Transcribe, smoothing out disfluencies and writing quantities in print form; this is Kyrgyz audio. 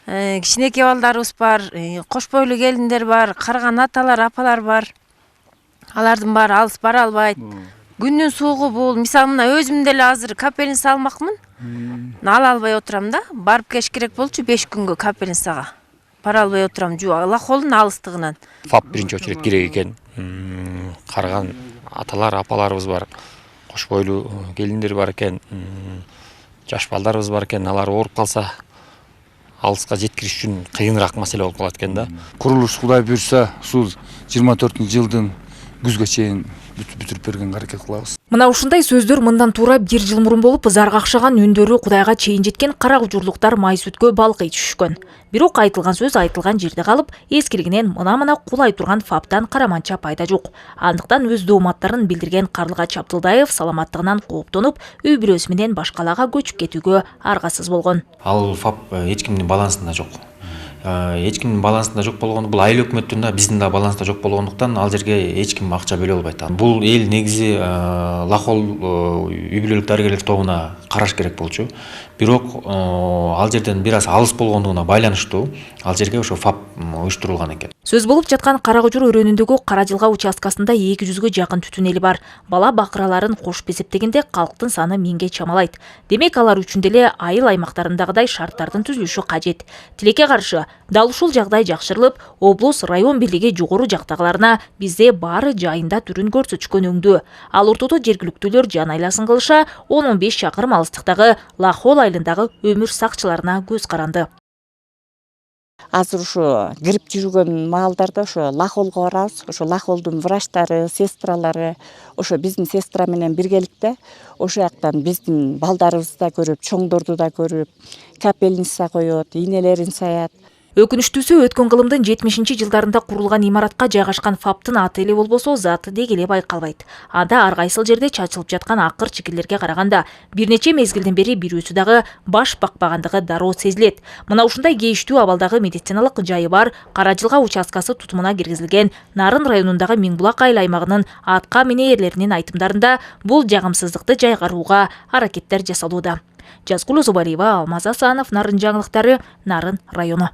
Кичинекей балдарыбыз бар, кош бойлуу келиндер бар, карыган аталар, апалар бар. Алардын баары алыс бара албайт. Күндүн суугу бул, мисалы мына өзүм деле азыр капельница алмакмын. Ала албай отурам да. Барып кеш керек болчу 5 күнгө капельницага. Бара албай отурам лахолдун алыстыгынан. ФАП биринчи очередь керек экен. Карыган аталар, апаларыбыз бар. Кош бойлуу келиндер бар экен. Жаш балдарыбыз бар экен. Алар ооруп калса, алыска жеткириш үчүн кыйыныраак маселе болуп калат экен да. Курулуш Кудай буйрса, ушул 24-жылдын күзгө чейин бүтүрүп бергенге аракет кылабыз. Мына ушундай сөздөр мындан туура 1 жыл мурун болуп, зар какшаган үндөрү Кудайга чейин жеткен кара кужурлуктар май сүткө балкый түшүшкөн. Бирок айтылган сөз айтылган жерде калып, эскилигинен мына кулай турган ФАПтан караманча пайда жок. Андыктан өз дооматтарын билдирген Карлыгач Абдылдаев саламаттыгынан кооптонуп, үй бүлөсү менен башкалага көчүп кетүүгө аргасыз болгон. Ал ФАП эч кимдин балансында жок. Эч кимдин балансында жок болгондо, бул айыл өкмөттүн да биздин да балансында жок болгондуктан ал жерге эч ким акча бөлө албайт. Бул эл негизи Лахол үй бүлөлүк дарыгерлер тобуна караш керек болчу. Бирок ал жерден бир аз алыс болгондугуна байланыштуу ал жерге ошо ФАП уюштурулган экен. Сөз болуп жаткан Каракужур өрөөнүндөгү Кара Жылга участкасында 200ге жакын түтүн эли бар. Бала бакыраларын кошуп эсептегенде калктын саны 1000ге чамалайт. Демек алар үчүн деле айыл аймактарындагыдай шарттардын түзүлүшү кажет. Тилекке каршы, дал ушул жагдай жакшырылып, облус район бирлиги жогору жактагыларына бизде баары жайында түрүн көрсөтүшкөн өңдүү. Ал ортодо жергиликтүүлөр жан айласын кылыша 10-15 чакырым алыстыктагы Лахол айылындагы өмүр сакчыларына көз каранды. Азыр ушу кирип жүргөн маалдарда ошо Лахолго барабыз. Ошо Лахолдун врачтары, сестралары, ошо биздин сестра менен биргеликте ошо жактан биздин балдарыбызды да көрүп, чоңдорду да көрүп, капельница коет, ийнелерин саят. Өкүнүштүүсү өткөн кылымдын 70-жылдарында курулган имаратка жайгашкан ФАПтын аты эле болбосо, заты деги эле байкалбайт. Анда ар кайсыл жерде чачылып жаткан акыр чикирлерге караганда бир нече мезгилден бери бирөөсү дагы баш бакпагандыгы дароо сезилет. Мына ушундай кейиштүү абалдагы медициналык жайы бар Кара Жылга участкасы тутумуна киргизилген Нарын районундагы Миңбулак айыл аймагынын атка минээрлеринин айтымдарында бул жагымсыздыкты жайгарууга аракеттер жасалууда. Жазгул Зубариева, Алмаз Асанов, Нарын жаңылыктары, Нарын району.